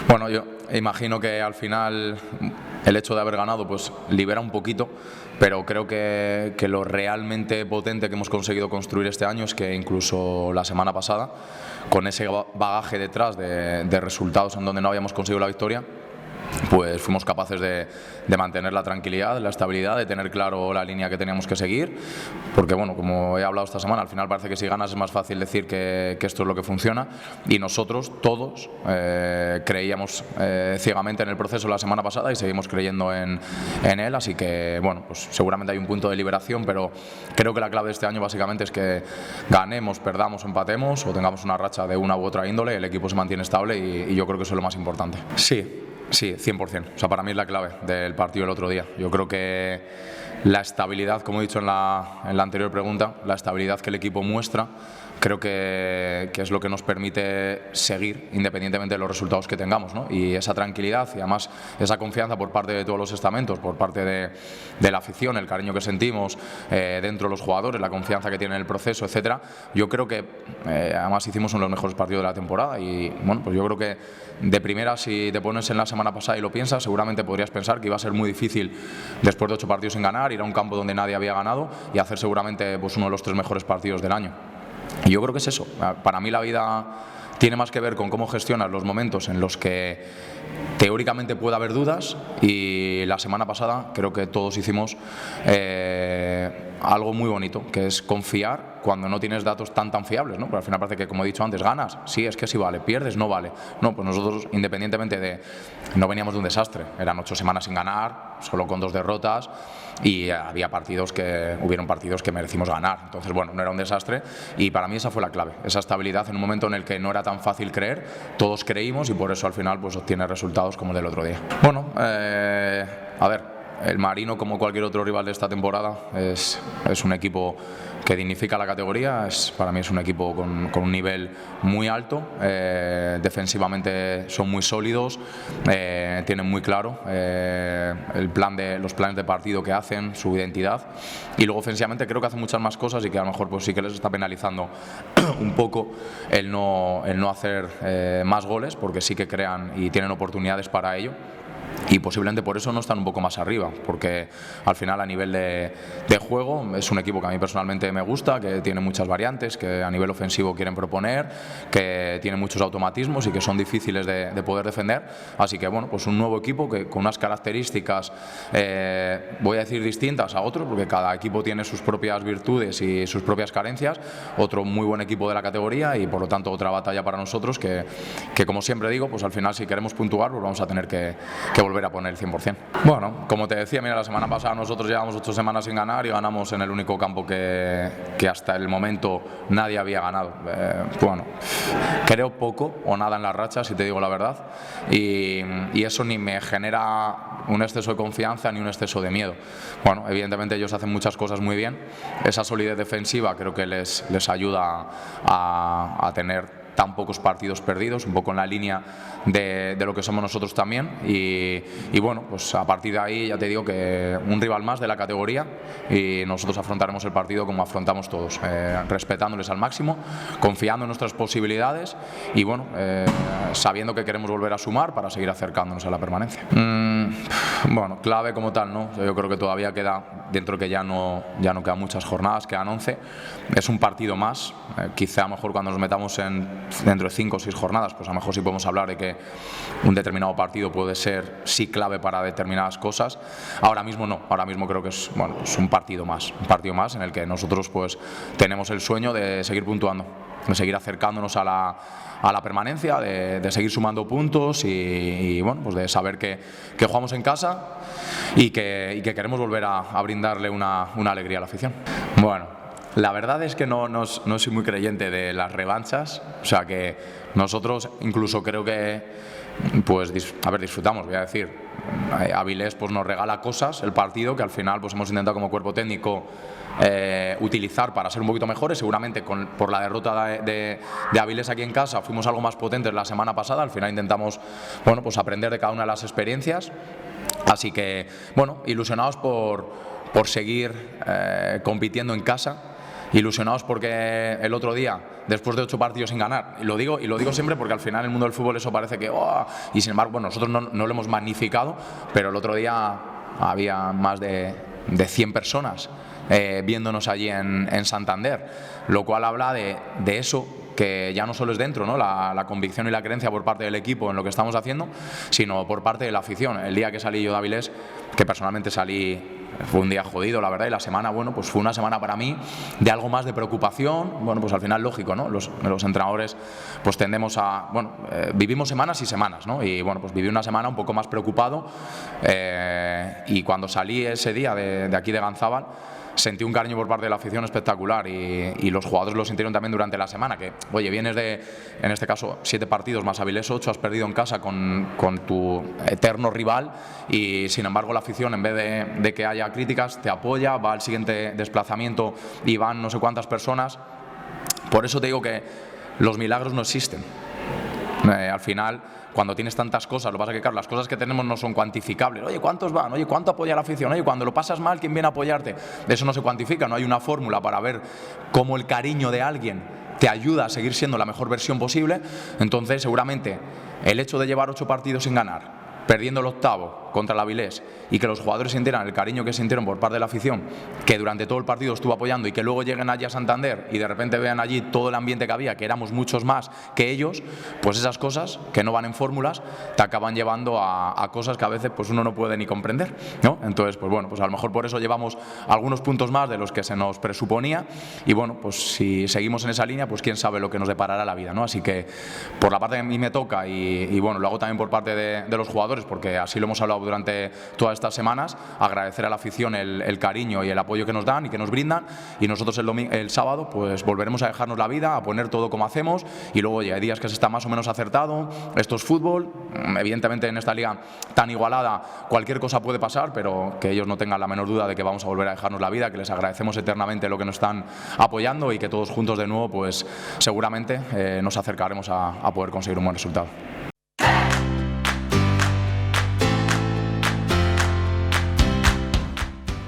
Bueno, yo imagino que al final el hecho de haber ganado pues libera un poquito, pero creo que lo realmente potente que hemos conseguido construir este año es que incluso la semana pasada, con ese bagaje detrás de resultados en donde no habíamos conseguido la victoria, pues fuimos capaces de mantener la tranquilidad, la estabilidad, de tener claro la línea que teníamos que seguir, porque bueno, como he hablado esta semana, al final parece que si ganas es más fácil decir que esto es lo que funciona, y nosotros todos creíamos ciegamente en el proceso la semana pasada y seguimos creyendo en él, así que bueno, pues seguramente hay un punto de liberación, pero creo que la clave de este año básicamente es que ganemos, perdamos, empatemos o tengamos una racha de una u otra índole, el equipo se mantiene estable y yo creo que eso es lo más importante. Sí, 100%. O sea, para mí es la clave del partido del otro día. Yo creo que la estabilidad, como he dicho en la anterior pregunta, la estabilidad que el equipo muestra, creo que es lo que nos permite seguir independientemente de los resultados que tengamos, ¿no? Y esa tranquilidad y además esa confianza por parte de todos los estamentos, por parte de la afición, el cariño que sentimos dentro de los jugadores, la confianza que tienen en el proceso, etcétera. Yo creo que además hicimos uno de los mejores partidos de la temporada y bueno, pues yo creo que de primera, si te pones en la semana pasada y lo piensas, seguramente podrías pensar que iba a ser muy difícil después de 8 partidos sin ganar, ir a un campo donde nadie había ganado y hacer seguramente pues uno de los 3 mejores partidos del año. Y yo creo que es eso. Para mí la vida tiene más que ver con cómo gestionas los momentos en los que teóricamente puede haber dudas, y la semana pasada creo que todos hicimos algo muy bonito, que es confiar cuando no tienes datos tan fiables, ¿no? Pero al final parece que, como he dicho antes, ganas, sí, es que sí vale, pierdes, no vale. No, pues nosotros, independientemente de... no veníamos de un desastre, eran 8 semanas sin ganar, solo con 2 derrotas, y hubieron partidos que merecimos ganar. Entonces, bueno, no era un desastre, y para mí esa fue la clave, esa estabilidad en un momento en el que no era tan fácil creer, todos creímos, y por eso al final pues obtienes resultados como el del otro día. Bueno, a ver, el Marino, como cualquier otro rival de esta temporada, es un equipo que dignifica la categoría. Para mí es un equipo con un nivel muy alto, defensivamente son muy sólidos, tienen muy claro los planes de partido que hacen, su identidad, y luego ofensivamente creo que hacen muchas más cosas y que a lo mejor pues sí que les está penalizando un poco el no hacer más goles, porque sí que crean y tienen oportunidades para ello. Y posiblemente por eso no están un poco más arriba, porque al final a nivel de juego es un equipo que a mí personalmente me gusta, que tiene muchas variantes, que a nivel ofensivo quieren proponer, que tiene muchos automatismos y que son difíciles de poder defender. Así que bueno, pues un nuevo equipo que con unas características, voy a decir distintas a otros, porque cada equipo tiene sus propias virtudes y sus propias carencias. Otro muy buen equipo de la categoría y por lo tanto otra batalla para nosotros que como siempre digo, pues al final si queremos puntuar pues vamos a tener que volver a poner el 100%. Bueno, como te decía, mira, la semana pasada nosotros llevamos 8 semanas sin ganar y ganamos en el único campo que hasta el momento nadie había ganado. Bueno, creo poco o nada en las rachas, si te digo la verdad, y eso ni me genera un exceso de confianza ni un exceso de miedo. Bueno, evidentemente ellos hacen muchas cosas muy bien, esa solidez defensiva creo que les ayuda a tener tan pocos partidos perdidos, un poco en la línea de lo que somos nosotros también, y bueno, pues a partir de ahí ya te digo que un rival más de la categoría y nosotros afrontaremos el partido como afrontamos todos, respetándoles al máximo, confiando en nuestras posibilidades y bueno, sabiendo que queremos volver a sumar para seguir acercándonos a la permanencia. Bueno, clave como tal, ¿no? Yo creo que todavía queda, dentro que ya no quedan muchas jornadas, quedan 11, es un partido más, quizá a lo mejor cuando nos metamos dentro de 5 o 6 jornadas, pues a lo mejor sí podemos hablar de que un determinado partido puede ser sí clave para determinadas cosas. Ahora mismo no, ahora mismo creo que es un partido más en el que nosotros pues tenemos el sueño de seguir puntuando, de seguir acercándonos a la permanencia, de seguir sumando puntos y bueno, pues de saber que jugamos en casa y que queremos volver a brindarle una alegría a la afición. Bueno, la verdad es que no soy muy creyente de las revanchas, o sea que nosotros incluso creo que pues disfrutamos, voy a decir, Avilés pues nos regala cosas, el partido que al final pues hemos intentado como cuerpo técnico utilizar para ser un poquito mejores. Seguramente por la derrota de Avilés aquí en casa fuimos algo más potentes la semana pasada, al final intentamos bueno, pues aprender de cada una de las experiencias, así que bueno, ilusionados por seguir compitiendo en casa ilusionados porque el otro día, después de 8 partidos sin ganar, y lo digo siempre porque al final en el mundo del fútbol eso parece que ¡oh! Y sin embargo, bueno, nosotros no lo hemos magnificado, pero el otro día había más de 100 personas viéndonos allí en Santander, lo cual habla de eso, que ya no solo es dentro, ¿no? la convicción y la creencia por parte del equipo en lo que estamos haciendo, sino por parte de la afición. El día que salí yo de Avilés, que personalmente salí, fue un día jodido, la verdad, y la semana, bueno, pues fue una semana para mí de algo más de preocupación. Bueno, pues al final lógico, ¿no? Los entrenadores pues tendemos a, bueno, vivimos semanas y semanas, ¿no? Y bueno, pues viví una semana un poco más preocupado, y cuando salí ese día de aquí de Ganzábal, sentí un cariño por parte de la afición espectacular, y los jugadores lo sintieron también durante la semana, que, oye, vienes de, en este caso, 7 partidos más Avilés 8, has perdido en casa con tu eterno rival, y sin embargo la afición, en vez de que haya críticas, te apoya, va al siguiente desplazamiento y van no sé cuántas personas. Por eso te digo que los milagros no existen. Al final, cuando tienes tantas cosas, lo que pasa es que, claro, las cosas que tenemos no son cuantificables. Oye, ¿cuántos van? Oye, ¿cuánto apoya la afición? Oye, cuando lo pasas mal, ¿quién viene a apoyarte? Eso no se cuantifica, no hay una fórmula para ver cómo el cariño de alguien te ayuda a seguir siendo la mejor versión posible. Entonces, seguramente, el hecho de llevar 8 partidos sin ganar, perdiendo el octavo contra el Avilés, y que los jugadores sintieran el cariño que sintieron por parte de la afición, que durante todo el partido estuvo apoyando, y que luego lleguen allí a Santander y de repente vean allí todo el ambiente que había, que éramos muchos más que ellos, pues esas cosas que no van en fórmulas te acaban llevando a cosas que a veces pues uno no puede ni comprender, ¿no? Entonces, pues bueno, pues a lo mejor por eso llevamos algunos puntos más de los que se nos presuponía, y bueno, pues si seguimos en esa línea, pues quién sabe lo que nos deparará la vida, ¿no? Así que por la parte que a mí me toca, y bueno, lo hago también por parte de los jugadores, porque así lo hemos hablado durante todas estas semanas, agradecer a la afición el cariño y el apoyo que nos dan y que nos brindan, y nosotros el sábado pues volveremos a dejarnos la vida, a poner todo como hacemos, y luego ya hay días que se está más o menos acertado. Esto es fútbol, evidentemente en esta liga tan igualada cualquier cosa puede pasar, pero que ellos no tengan la menor duda de que vamos a volver a dejarnos la vida, que les agradecemos eternamente lo que nos están apoyando, y que todos juntos de nuevo pues seguramente nos acercaremos a poder conseguir un buen resultado.